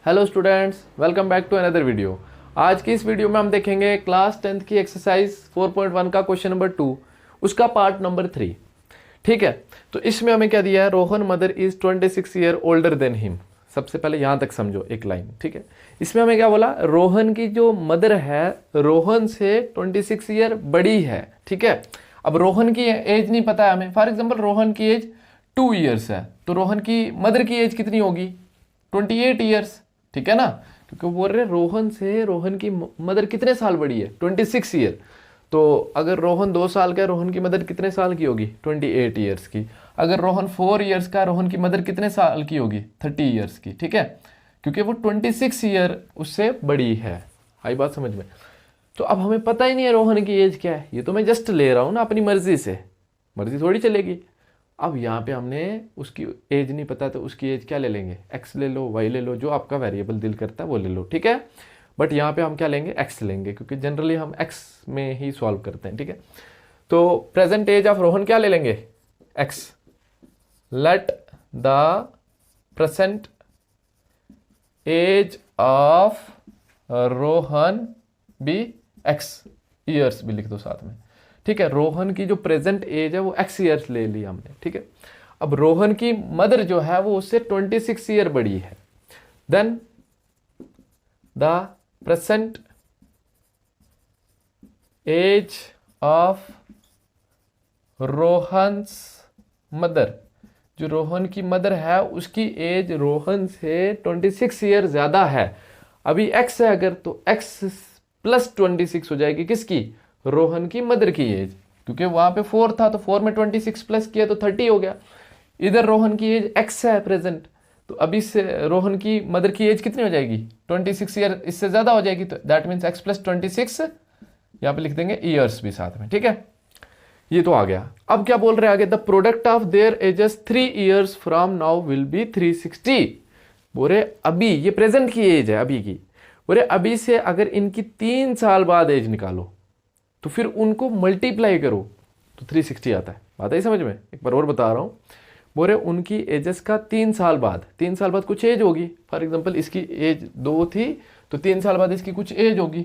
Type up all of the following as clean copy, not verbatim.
Hello students, welcome back to another video. आज की इस वीडियो में हम देखेंगे क्लास 10th की एक्सरसाइज 4.1 का क्वेश्चन नंबर 2, उसका पार्ट नंबर 3। ठीक है, तो इसमें हमें क्या दिया है, Rohan mother is 26 year older than him. सबसे पहले यहां तक समझो एक लाइन। ठीक है, इसमें हमें क्या बोला, रोहन की जो मदर है रोहन से 26 ईयर बड़ी है। ठीक है, अब रोहन की एज नहीं पता है हमें। फॉर एग्जाम्पल रोहन की एज 2 ईयर्स है, तो रोहन की मदर की एज कितनी होगी, 28 ईयर्स। ठीक है ना, क्योंकि बोल रहे रोहन से रोहन की मदर कितने साल बड़ी है, 26 ईयर। तो अगर रोहन 2 साल का है, रोहन की मदर कितने साल की होगी, 28 ईयर्स की। अगर रोहन 4 ईयर्स का, रोहन की मदर कितने साल की होगी, 30 ईयर्स की। ठीक है, क्योंकि वो 26 ईयर उससे बड़ी है। आई बात समझ में। तो अब हमें पता ही नहीं है रोहन की एज क्या है, ये तो मैं जस्ट ले रहा हूँ ना अपनी मर्जी से, मर्जी थोड़ी चलेगी। अब यहाँ पे हमने उसकी एज नहीं पता, तो उसकी एज क्या ले लेंगे, एक्स ले लो, वाई ले लो, जो आपका वेरिएबल दिल करता है वो ले लो। ठीक है, बट यहाँ पे हम क्या लेंगे, एक्स लेंगे, क्योंकि जनरली हम एक्स में ही सॉल्व करते हैं। ठीक है, तो प्रेजेंट एज ऑफ रोहन क्या ले लेंगे, x. Let the present age of Rohan be x, years भी लिख दो साथ में। ठीक है, रोहन की जो प्रेजेंट एज है वो एक्स ईयर्स ले ली हमने। ठीक है, अब रोहन की मदर जो है वो उससे 26 ईयर बड़ी है। Then the present age of Rohan's mother, जो रोहन की मदर है उसकी एज रोहन से 26 ईयर ज्यादा है। अभी एक्स है अगर, तो एक्स प्लस 26 हो जाएगी किसकी, रोहन की मदर की एज, क्योंकि वहां पे 4 था तो 4 में 26 प्लस किया तो 30 हो गया। इधर रोहन की एज एक्स है प्रेजेंट, तो अभी से रोहन की मदर की एज कितनी हो जाएगी, 26 ईयर, इससे ज्यादा हो जाएगी। तो दैट मीन्स एक्स प्लस 26, यहाँ पे लिख देंगे ईयर्स भी साथ में। ठीक है, ये तो आ गया। अब क्या बोल रहे हैं आगे, the product of their edges 3 years from now will be 360। बोले अभी, ये प्रेजेंट की एज है अभी की, बोले अभी से अगर इनकी 3 साल बाद एज निकालो तो फिर उनको मल्टीप्लाई करो तो 360 आता है। बात है समझ में, एक बार और बता रहा हूँ। बोले उनकी एजेस का 3 साल बाद, 3 साल बाद कुछ एज होगी। फॉर एग्जांपल इसकी एज 2 थी, तो 3 साल बाद इसकी कुछ एज होगी।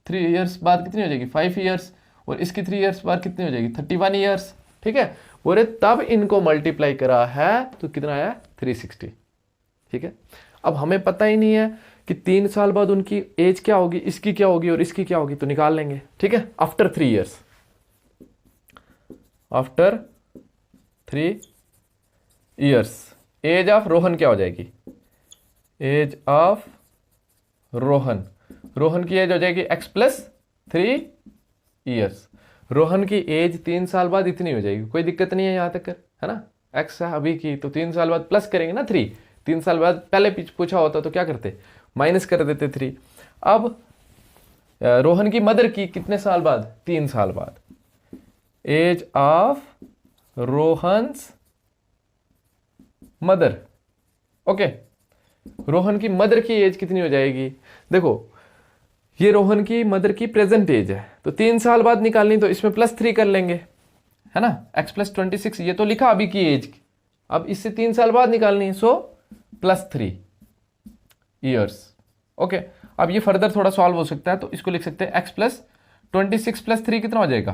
3 ईयर्स बाद कितनी हो जाएगी, 5 ईयर्स, और इसकी 3 ईयर्स बाद कितनी हो जाएगी, 31 ईयर्स। ठीक है, बोले तब इनको मल्टीप्लाई करा है तो कितना आया, 360। ठीक है, अब हमें पता ही नहीं है कि 3 साल बाद उनकी एज क्या होगी, इसकी क्या होगी और इसकी क्या होगी, तो निकाल लेंगे। ठीक है, after 3 years, after 3 years age of Rohan क्या हो जाएगी, एज ऑफ रोहन, रोहन की एज हो जाएगी एक्स प्लस 3 ईयर्स। रोहन की एज 3 साल बाद इतनी हो जाएगी, कोई दिक्कत नहीं है यहां तक, है ना। एक्स है अभी की, तो 3 साल बाद प्लस करेंगे ना 3। 3 साल बाद पहले पूछा होता तो क्या करते, माइनस कर देते 3। अब रोहन की मदर की कितने साल बाद, 3 साल बाद, age of Rohan's mother. Okay, Rohan की मदर की एज कितनी हो जाएगी, देखो ये रोहन की मदर की प्रेजेंट एज है, तो 3 साल बाद निकालनी, तो इसमें +3 कर लेंगे, है ना। एक्स प्लस 26, ये तो लिखा अभी की एज, अब इससे 3 साल बाद निकालनी है, सो +3 ईयर्स। ओके, अब ये फर्दर थोड़ा सॉल्व हो सकता है, तो इसको लिख सकते हैं एक्स प्लस 26 + 3 कितना हो जाएगा,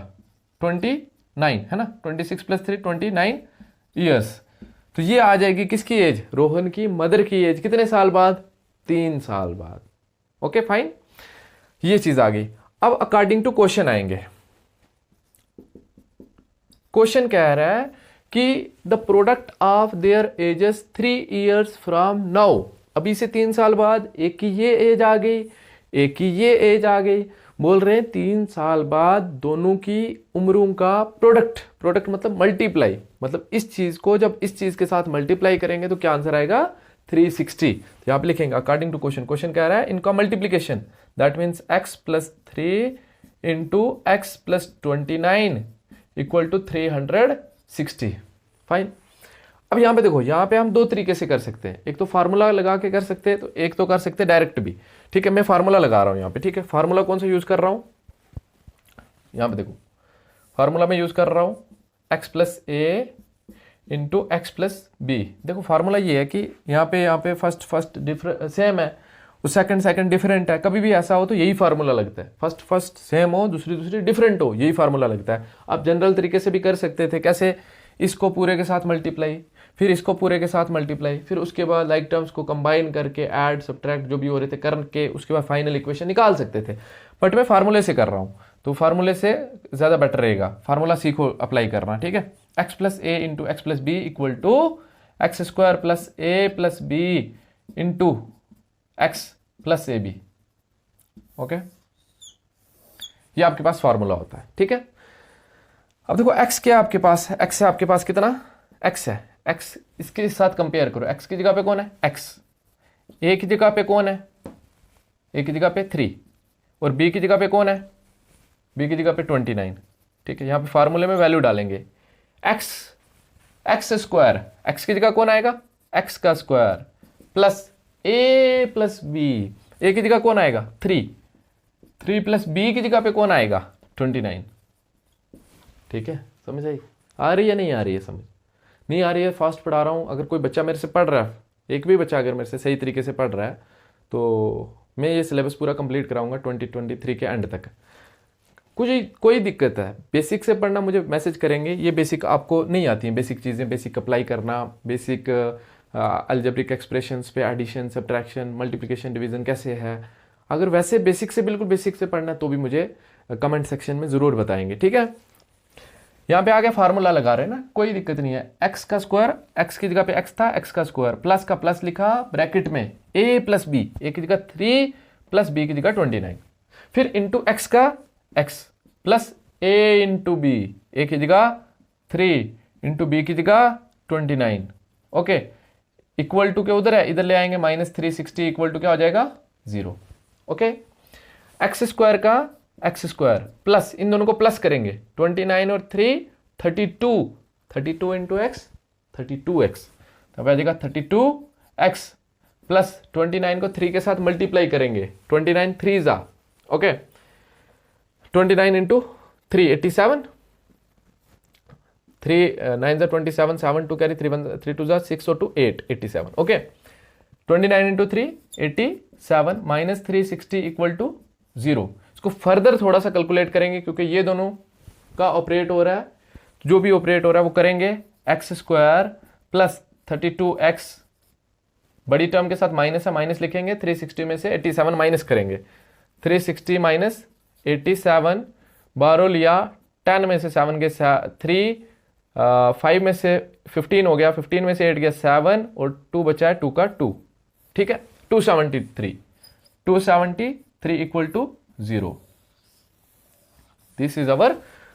29, है ना। 26 + 3 29 ईयर्स। तो ये आ जाएगी किसकी एज, रोहन की मदर की एज कितने साल बाद, 3 साल बाद। ओके फाइन, ये चीज आ गई। अब अकॉर्डिंग टू क्वेश्चन आएंगे। क्वेश्चन कह रहा है कि the product of their edges 3 years from now, अभी से 3 साल बाद एक की ये एज आ गई, एक की ये एज आ गई। बोल रहे हैं 3 साल बाद दोनों की उम्रों का प्रोडक्ट, प्रोडक्ट मतलब मल्टीप्लाई, मतलब इस चीज को जब इस चीज के साथ मल्टीप्लाई करेंगे तो क्या आंसर आएगा, 360। तो यहां पे लिखेंगे अकॉर्डिंग टू क्वेश्चन, क्वेश्चन कह रहा है इनका multiplication, that means x + 3 into x plus 29 equal to 360। Fine, अब यहां पे देखो, यहां पे हम 2 तरीके से कर सकते हैं, एक तो फार्मूला लगा के कर सकते हैं, तो एक तो कर सकते हैं डायरेक्ट भी। ठीक है, मैं फार्मूला लगा रहा हूं यहां पे। ठीक है, फार्मूला कौन सा यूज कर रहा हूं, यहां पे देखो फार्मूला में यूज कर रहा हूं x plus a into x plus B. देखो फार्मूला ये है कि यहाँ पे फर्स्ट डिफरेंस सेम है, तो सेकंड डिफरेंट है, कभी भी ऐसा हो तो यही फार्मूला लगता है, फर्स्ट सेम हो, दूसरी डिफरेंट हो, यही फार्मूला लगता है। आप जनरल तरीके से भी कर सकते थे, कैसे, इसको पूरे के साथ मल्टीप्लाई, फिर इसको पूरे के साथ मल्टीप्लाई, फिर उसके बाद लाइक टर्म्स को कंबाइन करके ऐड सब्ट्रैक्ट जो भी हो रहे थे करके उसके बाद फाइनल इक्वेशन निकाल सकते थे। बट मैं फार्मूले से कर रहा हूँ, तो फार्मूले से ज़्यादा बेटर रहेगा। फार्मूला सीखो अप्लाई करना, ठीक है। X plus a into x plus b equal to x square plus a plus b into x plus a b. Okay, ये आपके पास फार्मूला होता है, ठीक है। अब देखो x क्या आपके पास है, x है आपके पास कितना, x है, x इसके साथ कंपेयर करो, x की जगह पे कौन है x, a की जगह पे कौन है, a की जगह पे 3, और b की जगह पे कौन है, b की जगह पे 29, ठीक है। यहाँ पे फार्मूले में वैल्यू डालेंगे, x स्क्वायर, x की जगह कौन आएगा, x का square plus a plus b, a की जगह कौन आएगा 3 प्लस b की जगह पे कौन आएगा 29, ठीक है। समझ आई, आ रही है नहीं आ रही है समझ, नहीं आ रही है, फास्ट पढ़ा रहा हूँ। अगर कोई बच्चा मेरे से पढ़ रहा है, एक भी बच्चा अगर मेरे से सही तरीके से पढ़ रहा है तो मैं ये सिलेबस पूरा कंप्लीट कराऊंगा 2023 के एंड तक। कोई दिक्कत है, बेसिक से पढ़ना मुझे मैसेज करेंगे, ये बेसिक आपको नहीं आती हैं, बेसिक चीज़ें, बेसिक अप्लाई करना, बेसिक अलजेब्रिक एक्सप्रेशंस पे एडिशन सब्ट्रैक्शन मल्टीप्लिकेशन डिवीजन कैसे है, अगर वैसे बेसिक से बिल्कुल बेसिक से पढ़ना है तो भी मुझे कमेंट सेक्शन में ज़रूर बताएंगे, ठीक है। यहाँ पे आगे फार्मूला लगा रहे हैं ना, कोई दिक्कत नहीं है। एक्स का स्क्वायर, एक्स की जगह पे एक्स था, एक्स का स्क्वायर प्लस का प्लस लिखा ब्रैकेट में, ए प्लस बी, ए की जगह 3 प्लस बी की जगह 29, फिर इंटू एक्स का x plus a into B, ए की जगह 3 इंटू बी की जगह 29, ओके, इक्वल टू के उधर है, इधर ले आएंगे -360 इक्वल टू क्या हो जाएगा 0, ओके। एक्स स्क्वायर का एक्स स्क्वायर प्लस, इन दोनों को प्लस करेंगे, 29 और 3 32 इंटू एक्स 32x, तब आ जाएगा 32x प्लस 29 को 3 के साथ मल्टीप्लाई करेंगे, 29 3 जा, ओके, 29 इंटू 3 87, 3 9 जा 27, 7 2 कैरी 3 2 जा 6 और 2 8 87, okay. 29 into 3 87 minus 360 equal to 0। इसको फर्दर थोड़ा सा कैलकुलेट करेंगे क्योंकि ये दोनों का ऑपरेट हो रहा है, जो भी ऑपरेट हो रहा है वो करेंगे, एक्स स्क्वायर प्लस 32x, बड़ी टर्म के साथ माइनस है, माइनस लिखेंगे, 360 में से 87 माइनस करेंगे, 360 माइनस 87, 12 लिया, 10 में से 7 गए 3, 5 में से 15 हो गया, 15 में से 8 गया 7 और 2 बचा है 2 का 2, ठीक है, 273 equal to 0। This is our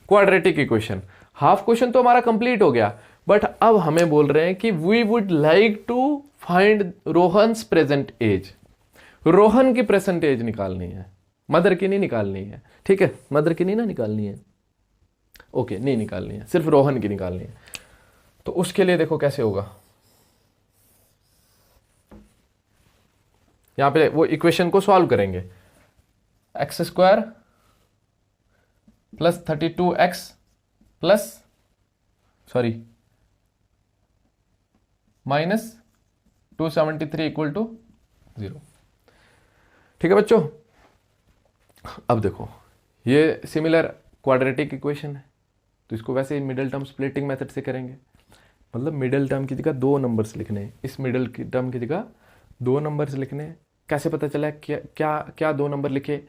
quadratic equation. Half question तो हमारा कंप्लीट हो गया, बट अब हमें बोल रहे हैं कि we would like to find Rohan's present age. Rohan की प्रेजेंट एज निकालनी है, मदर की नहीं निकालनी है, ठीक है, मदर की नहीं ना निकालनी है, ओके, नहीं निकालनी है, सिर्फ रोहन की निकालनी है। तो उसके लिए देखो कैसे होगा, यहां पे वो इक्वेशन को सॉल्व करेंगे, x square plus 32x plus sorry minus 273 equal to 0, ठीक है बच्चों। अब देखो ये सिमिलर क्वाड्रेटिक इक्वेशन है, तो इसको वैसे ही मिडिल टर्म स्प्लिटिंग मेथड से करेंगे, मतलब मिडिल टर्म की जगह 2 नंबर्स लिखने हैं, इस मिडिल की टर्म की जगह 2 नंबर्स लिखने हैं। कैसे पता चला क्या 2 नंबर लिखे,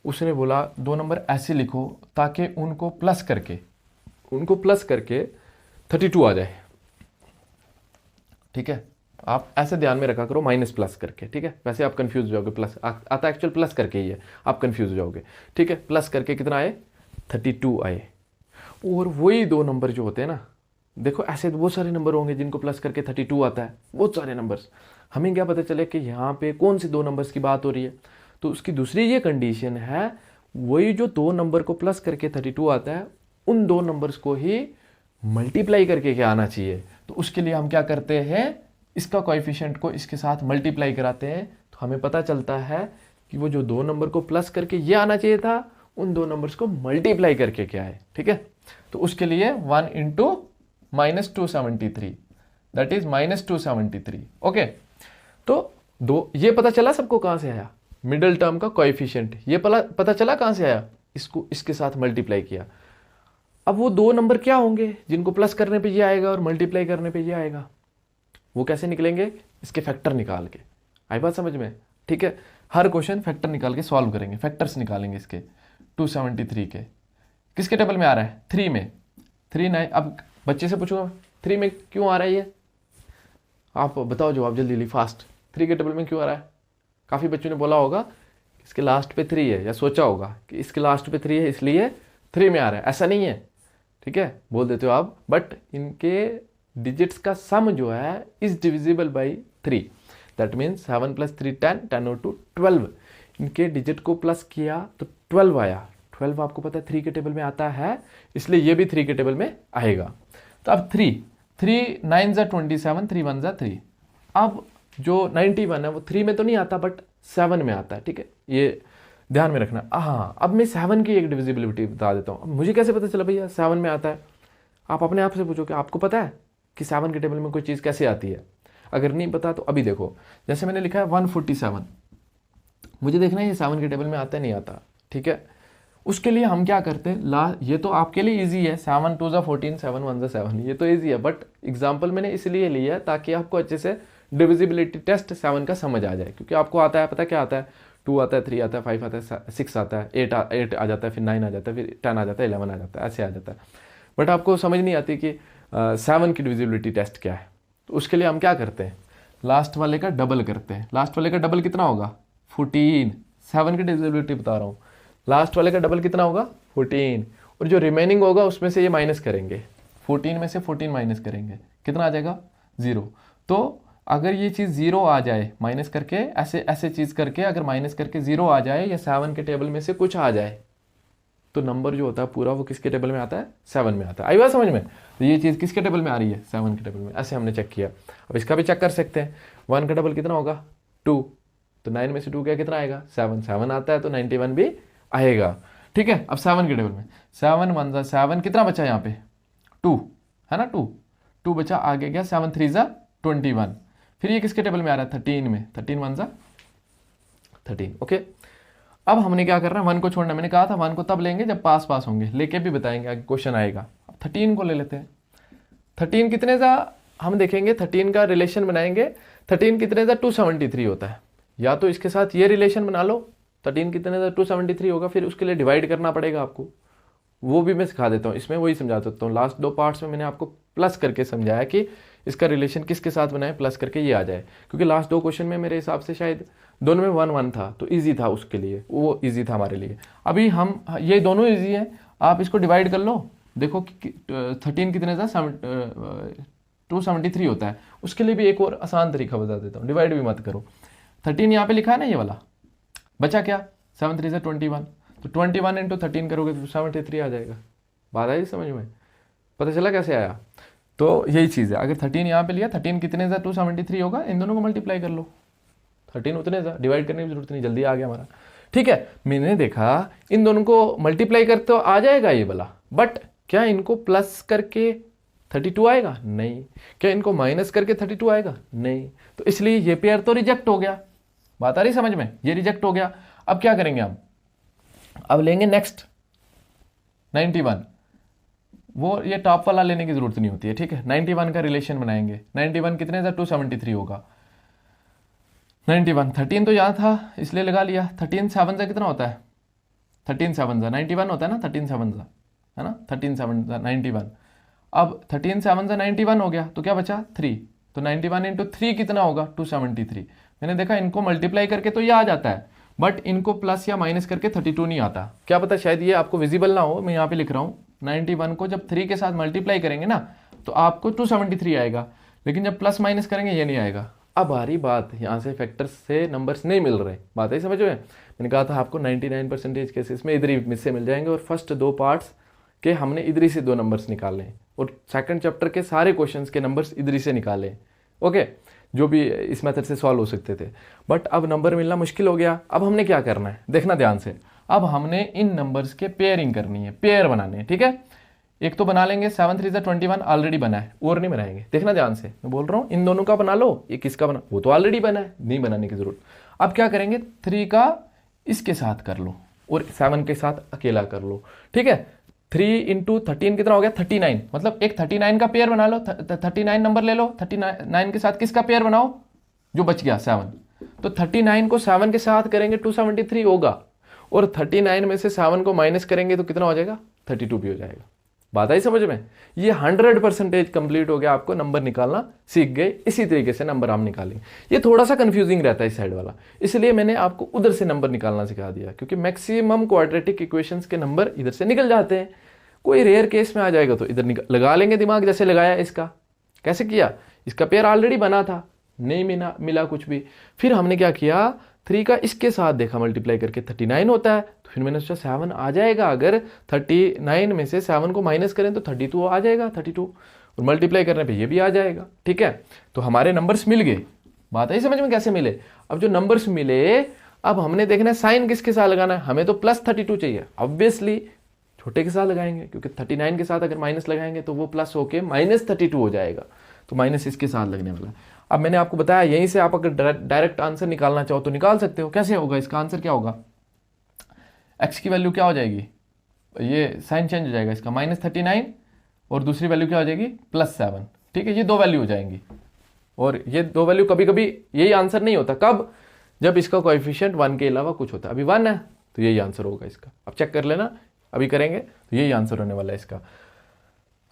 उसने बोला 2 नंबर ऐसे लिखो ताकि उनको प्लस करके 32 आ जाए, ठीक है। आप ऐसे ध्यान में रखा करो, माइनस प्लस करके, ठीक है, वैसे आप कंफ्यूज हो जाओगे, प्लस आता एक्चुअल प्लस करके ही है, आप कंफ्यूज हो जाओगे, ठीक है। प्लस करके कितना आए 32 आए, और वही 2 नंबर जो होते हैं ना, देखो ऐसे बहुत सारे नंबर होंगे जिनको प्लस करके 32 आता है, बहुत सारे नंबर्स, हमें क्या पता चले कि यहाँ पे कौन से 2 नंबर्स की बात हो रही है। तो उसकी दूसरी ये कंडीशन है, वही जो 2 नंबर को प्लस करके 32 आता है, उन 2 नंबर्स को ही मल्टीप्लाई करके क्या आना चाहिए। तो उसके लिए हम क्या करते हैं, इसका कोएफिशिएंट को इसके साथ मल्टीप्लाई कराते हैं, तो हमें पता चलता है कि वो जो 2 नंबर को प्लस करके ये आना चाहिए था, उन 2 नंबर्स को मल्टीप्लाई करके क्या है, ठीक है। तो उसके लिए 1 into minus 273, that is -273, okay. तो दो, ये पता चला सबको कहाँ से आया, मिडिल टर्म का कोएफिशिएंट, ये पता चला कहाँ से आया, इसको इसके साथ मल्टीप्लाई किया। अब वो दो नंबर क्या होंगे जिनको प्लस करने पे ये आएगा और मल्टीप्लाई करने पे ये आएगा, वो कैसे निकलेंगे, इसके फैक्टर निकाल के। आई बात समझ में? ठीक है, हर क्वेश्चन फैक्टर निकाल के सॉल्व करेंगे, फैक्टर्स निकालेंगे इसके। 273 के किसके टेबल में आ रहा है, 3 में, 3 9। अब बच्चे से पूछूंगा 3 में क्यों आ रहा है ये, आप बताओ जवाब जल्दी जल्दी फास्ट। 3 के टेबल में क्यों आ रहा है? काफ़ी बच्चों ने बोला होगा इसके लास्ट पे 3 है, या सोचा होगा कि इसके लास्ट पे 3 है इसलिए 3 में आ रहा है। ऐसा नहीं है, ठीक है, बोल देते हो आप, बट इनके डिजिट्स का सम जो है is divisible by 3। That means 7 + 3 10, 10 और 2 12। इनके डिजिट को प्लस किया तो 12 आया। 12 आपको पता है 3 के टेबल में आता है, इसलिए ये भी 3 के टेबल में आएगा। तो अब 3 9 × 27, 3 1 × 3। अब जो 91 है वो 3 में तो नहीं आता बट 7 में आता है, ठीक है, ये ध्यान में रखना। हाँ, अब मैं 7 की एक डिविजिबिलिटी बता देता हूँ। मुझे कैसे पता चला भैया 7 में आता है? आप अपने आप से पूछो कि आपको पता है कि 7 के टेबल में कोई चीज़ कैसे आती है। अगर नहीं पता तो अभी देखो, जैसे मैंने लिखा है 147, मुझे देखना है ये 7 के टेबल में आता है नहीं आता, ठीक है। उसके लिए हम क्या करते हैं, ये तो आपके लिए इजी है, 7 2 × 14, 7 1 × 7, ये तो इजी है, बट एग्जाम्पल मैंने इसलिए लिया है ताकि आपको अच्छे से डिविजिबिलिटी टेस्ट 7 का समझ आ जाए, क्योंकि आपको आता है, पता क्या आता है, 2 आता है, 3 आता है, 5 आता है, 6 आता है, 8 आ जाता है, फिर 9 आ जाता है, फिर 10 आ जाता है, 11 आ जाता है, ऐसे आ जाता है। बट आपको समझ नहीं आती कि 7 की डिविजिबिलिटी टेस्ट क्या है। तो उसके लिए हम क्या करते हैं, लास्ट वाले का डबल करते हैं। लास्ट वाले का डबल कितना होगा, 14। 7 की डिविजिबिलिटी बता रहा हूँ, लास्ट वाले का डबल कितना होगा, 14। और जो रिमेनिंग होगा उसमें से ये माइनस करेंगे, 14 में से 14 माइनस करेंगे, कितना आ जाएगा, 0। तो अगर ये चीज़ 0 आ जाए माइनस करके, ऐसे चीज़ करके अगर माइनस करके 0 आ जाए या 7 के टेबल में से कुछ आ जाए, तो नंबर जो होता है पूरा वो किसके टेबल में आता है, 7 में आता है। आई बात समझ में? तो ये चीज़ किसके टेबल में आ रही है, 7 के टेबल में। ऐसे हमने चेक किया। अब इसका भी चेक कर सकते हैं, 1 का डबल कितना होगा, 2, तो 9 में से 2 क्या कितना आएगा, 7। 7 आता है तो 91 भी आएगा, ठीक है। अब 7 के टेबल में 7 1 × 7, कितना बचा यहाँ पे, 2 है ना, 2 बचा, आगे गया 7 3 × 21। फिर ये किसके टेबल में आ रहा है, 13 में, 13 1 × 13, ओके। अब हमने क्या करना है, 1 को छोड़ना, मैंने कहा था 1 को तब लेंगे जब पास होंगे, लेके भी बताएंगे, आगे क्वेश्चन आएगा। अब 13 को ले लेते हैं। 13 कितने सा हम देखेंगे, 13 का रिलेशन बनाएंगे। 13 कितने सा 273 होता है, या तो इसके साथ ये रिलेशन बना लो, 13 कितने सा 273 होगा, फिर उसके लिए डिवाइड करना पड़ेगा आपको, वो भी मैं सिखा देता हूँ, इसमें वही समझा देता हूँ। लास्ट 2 पार्ट्स में मैंने आपको प्लस करके समझाया कि इसका रिलेशन किसके साथ बनाए, प्लस करके ये आ जाए, क्योंकि लास्ट 2 क्वेश्चन में मेरे हिसाब से शायद दोनों में 1 1 था, तो इजी था उसके लिए, वो इजी था हमारे लिए। अभी हम ये दोनों इजी है, आप इसको डिवाइड कर लो, देखो कि 13 कितने था, 273 होता है। उसके लिए भी एक और आसान तरीका बता देता हूँ, डिवाइड भी मत करो। 13 यहाँ पे लिखा है ना, ये वाला बचा क्या, 7 3 × 21, तो 21 × 13 करोगे तो 73 आ जाएगा। बात आई समझ में? पता चला कैसे आया? तो यही चीज़ है, अगर 13 यहाँ पे लिया, 13 कितने सा 273 होगा, इन दोनों को मल्टीप्लाई कर लो, 13 उतने सा, डिवाइड करने की जरूरत नहीं, जल्दी आ गया हमारा, ठीक है। मैंने देखा इन दोनों को मल्टीप्लाई करते तो आ जाएगा ये वाला, बट क्या इनको प्लस करके 32 आएगा, नहीं। क्या इनको माइनस करके 32 आएगा, नहीं। तो इसलिए ये पेयर तो रिजेक्ट हो गया। बात आ रही समझ में? ये रिजेक्ट हो गया। अब क्या करेंगे हम, अब लेंगे नेक्स्ट 91, वो ये टॉप वाला लेने की जरूरत नहीं होती है, ठीक है। 91 का रिलेशन बनाएंगे। 91 कितने सा 273 होगा, 91 13 तो यहाँ था इसलिए लगा लिया, 13 7 से कितना होता है, 13 7 से 91 होता है ना, 13 7 से है ना, 13 7 से 91। अब 13 7 से 91 हो गया, तो क्या बचा 3, तो 91 × 3 कितना होगा, 273। मैंने देखा इनको मल्टीप्लाई करके तो ये आ जाता है, बट इनको प्लस या माइनस करके 32 नहीं आता। क्या पता शायद ये आपको विजिबल ना हो, मैं यहाँ पे लिख रहा हूँ, 91 को जब 3 के साथ मल्टीप्लाई करेंगे ना तो आपको 273 आएगा, लेकिन जब प्लस माइनस करेंगे ये नहीं आएगा। अब आ रही बात, यहाँ से फैक्टर्स से नंबर्स नहीं मिल रहे, बात है समझ में? मैंने कहा था आपको 99% केसेस में इधर ही से मिल जाएंगे, और फर्स्ट 2 पार्ट्स के हमने इधर ही से 2 नंबर्स निकाले हैं, और सेकंड चैप्टर के सारे क्वेश्चंस के नंबर्स इधर ही से निकाले, ओके, जो भी इस मेथड से सॉल्व हो सकते थे। बट अब नंबर मिलना मुश्किल हो गया। अब हमने क्या करना है, देखना ध्यान से, अब हमने इन नंबर्स के पेयरिंग करनी है, पेयर बनाने हैं, ठीक है। एक तो बना लेंगे 7 3 21 ऑलरेडी बना है, और नहीं बनाएंगे। देखना ध्यान से, मैं बोल रहा हूँ इन दोनों का बना लो, ये किसका बना, वो तो ऑलरेडी बना है, नहीं बनाने की जरूरत। अब क्या करेंगे, 3 का इसके साथ कर लो और 7 के साथ अकेला कर लो, ठीक है। 3 इंटू 13 कितना हो गया, 39, मतलब एक 39 का पेयर बना लो, 39 नंबर ले लो, 39 के साथ किसका पेयर बनाओ, जो बच गया 7। तो 39 को 7 के साथ करेंगे 273 होगा, और 39 में से 7 को माइनस करेंगे तो कितना हो जाएगा, 32 भी हो जाएगा। बात आई समझ में, ये 100% कंप्लीट हो गया, आपको नंबर निकालना सीख गए। इसी तरीके से नंबर हम निकालेंगे। ये थोड़ा सा कंफ्यूजिंग रहता है इस साइड वाला, इसलिए मैंने आपको उधर से नंबर निकालना सिखा दिया, क्योंकि मैक्सिमम क्वाड्रेटिक इक्वेशंस के नंबर इधर से निकल जाते हैं। कोई रेयर केस में आ जाएगा तो इधर लगा लेंगे दिमाग, जैसे लगाया इसका। कैसे किया, इसका पेयर ऑलरेडी बना था, नहीं मिला कुछ भी, फिर हमने क्या किया, 3 का इसके साथ देखा मल्टीप्लाई करके 39 होता है, तो फिर मैंने सोचा 7 आ जाएगा, अगर 39 में से 7 को माइनस करें तो 32 आ जाएगा, 32, और मल्टीप्लाई करने पे ये भी आ जाएगा, ठीक है। तो हमारे नंबर्स मिल गए। बात आई समझ में कैसे मिले। अब जो नंबर्स मिले, अब हमने देखना है साइन किसके साथ लगाना है, हमें तो +32 चाहिए, ऑब्वियसली छोटे के साथ लगाएंगे, क्योंकि 39 के साथ अगर माइनस लगाएंगे तो वो प्लस होके -32 हो जाएगा, तो माइनस इसके साथ लगने वाला है। अब मैंने आपको बताया, यहीं से आप अगर डायरेक्ट आंसर निकालना चाहो तो निकाल सकते हो। कैसे होगा, इसका आंसर क्या होगा, x की वैल्यू क्या हो जाएगी, ये साइन चेंज हो जाएगा इसका, -39, और दूसरी वैल्यू क्या हो जाएगी, +7, ठीक है। ये 2 वैल्यू हो जाएंगी, और ये 2 वैल्यू कभी कभी यही आंसर नहीं होता, कब, जब इसका कोएफिशिएंट 1 के अलावा कुछ होता है। अभी 1 है तो यही आंसर होगा इसका। अब चेक कर लेना, अभी करेंगे तो यही आंसर होने वाला है इसका।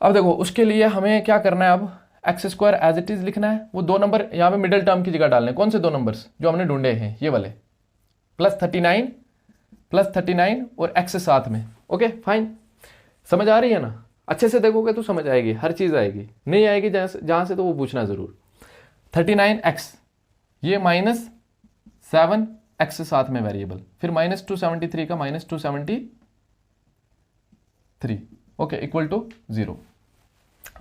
अब देखो, उसके लिए हमें क्या करना है, अब x² एज इट इज लिखना है। वो 2 नंबर यहाँ पे मिडिल टर्म की जगह डालने हैं। कौन से 2 नंबर्स जो हमने ढूंढे हैं, ये वाले, +39 और x साथ में। ओके फाइन, समझ आ रही है ना, अच्छे से देखोगे तो समझ आएगी, हर चीज आएगी, नहीं आएगी जहां से तो वो पूछना जरूर। 39x, ये -7 x साथ में वेरिएबल, फिर -273 का -273, ओके, इक्वल टू 0।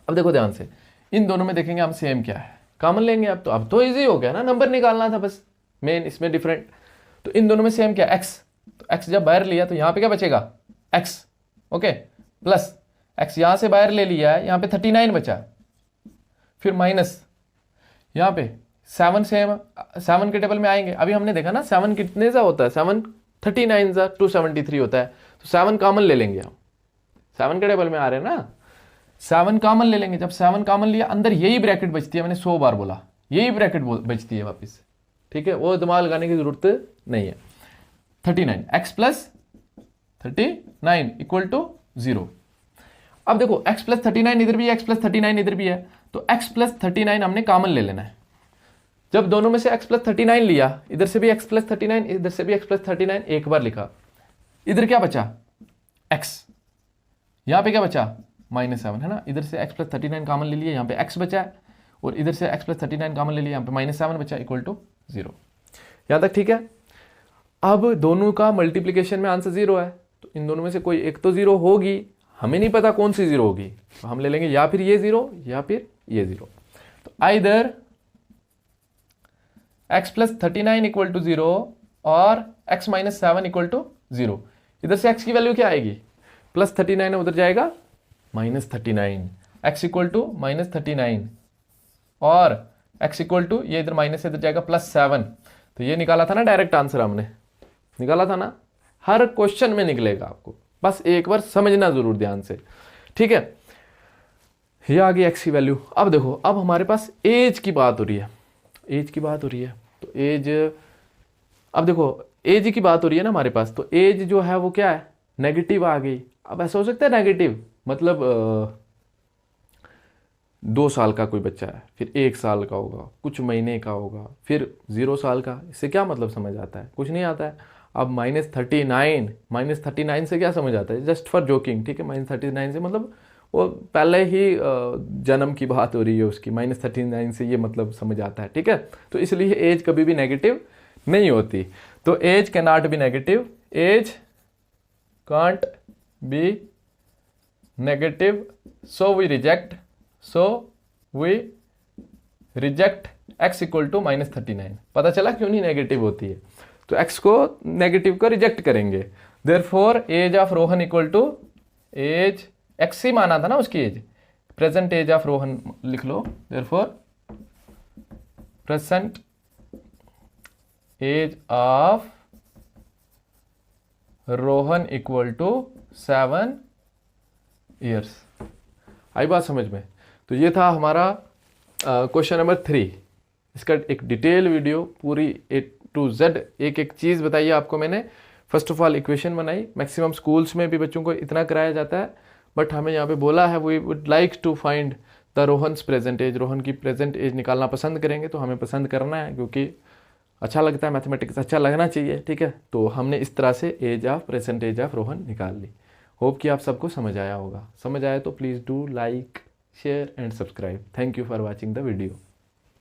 अब देखो ध्यान से, इन दोनों में देखेंगे हम सेम क्या है, कॉमन लेंगे। अब तो इजी हो गया ना, नंबर निकालना था बस, मेन इसमें डिफरेंट। तो इन दोनों में सेम क्या, x, तो x जब बाहर लिया तो यहाँ पे क्या बचेगा, x, ओके, प्लस x यहाँ से बाहर ले लिया है, यहाँ पे 39 बचा, फिर माइनस यहाँ पे 7 7 के टेबल में आएंगे। अभी हमने देखा ना 7 कितने सा होता है, 7 39 सा 273 होता है, तो 7 कॉमन ले लेंगे हम, 7 के टेबल में आ रहे हैं ना, 7 कॉमन ले लेंगे। जब 7 कॉमन लिया, अंदर यही ब्रैकेट बचती है, मैंने 100 बार बोला, यही ब्रैकेट बचती है वापस, ठीक है, वो दिमाग लगाने की जरूरत नहीं है। 39 x प्लस 39 इक्वल टू 0। अब देखो x प्लस 39 इधर भी है, x प्लस 39 इधर भी है, तो x प्लस 39 हमने कॉमन ले लेना है। जब दोनों में से x प्लस 39 लिया, इधर से भी x प्लस 39, इधर से भी x प्लस 39, एक बार लिखा, इधर क्या बचा, x, यहां पे क्या बचा, -7, है ना। इधर से x प्लस 39 कॉमन ले लिया, यहाँ पे x बचा है, और इधर से x प्लस 39 कॉमन ले लिया, यहाँ पे -7 बचा, इक्वल टू 0। यहाँ तक ठीक है। अब दोनों का मल्टीप्लीकेशन में आंसर 0 है, तो इन दोनों में से कोई एक तो 0 होगी, हमें नहीं पता कौन सी 0 होगी, तो हम ले लेंगे या फिर ये 0 या फिर ये 0। तो either x plus 39 equal to 0 और x माइनस 7 इक्वल टू 0। इधर से x की वैल्यू क्या आएगी, +39 उधर जाएगा -39, x इक्वल टू -39, और x इक्वल टू ये इधर माइनस इधर जाएगा +7। तो ये निकाला था ना डायरेक्ट आंसर, हमने निकाला था ना, हर क्वेश्चन में निकलेगा आपको, बस एक बार समझना जरूर ध्यान से, ठीक है। ये आ गई x की वैल्यू। अब देखो, अब हमारे पास एज की बात हो रही है, एज की बात हो रही है, तो एज, अब देखो एज की बात हो रही है ना हमारे पास, तो एज जो है वो क्या है, नेगेटिव आ गई। अब ऐसा हो सकता है नेगेटिव, मतलब 2 साल का कोई बच्चा है, फिर 1 साल का होगा, कुछ महीने का होगा, फिर 0 साल का, इससे क्या मतलब समझ आता है, कुछ नहीं आता है। अब -39 से क्या समझ आता है, जस्ट फॉर जोकिंग, ठीक है, -39 से मतलब वो पहले ही जन्म की बात हो रही है उसकी, -39 से ये मतलब समझ आता है, ठीक है। तो इसलिए एज कभी भी नेगेटिव नहीं होती, तो age can not be negative, age can't be negative, so we reject x equal to -39। पता चला क्यों नहीं नेगेटिव होती है, तो x को नेगेटिव को रिजेक्ट करेंगे। Therefore age of Rohan equal to age x ही माना था ना उसकी age, present age of Rohan लिख लो, therefore present age of Rohan equal to 7 years. आई बात समझ में? तो ये था हमारा क्वेश्चन नंबर 3। इसका एक डिटेल वीडियो पूरी A to Z एक एक चीज़ बताइए आपको मैंने। फर्स्ट ऑफ ऑल इक्वेशन बनाई, मैक्सिमम स्कूल्स में भी बच्चों को इतना कराया जाता है, बट हमें यहाँ पे बोला है we would like to find the Rohan's present age, Rohan की प्रेजेंट एज निकालना पसंद करेंगे, तो हमें पसंद करना है क्योंकि अच्छा लगता है, मैथमेटिक्स अच्छा लगना चाहिए, ठीक है। तो हमने इस तरह से age of present age of Rohan निकाल ली। होप कि आप सबको समझ आया होगा। समझ आया तो please do like, share and subscribe. Thank you for watching the video.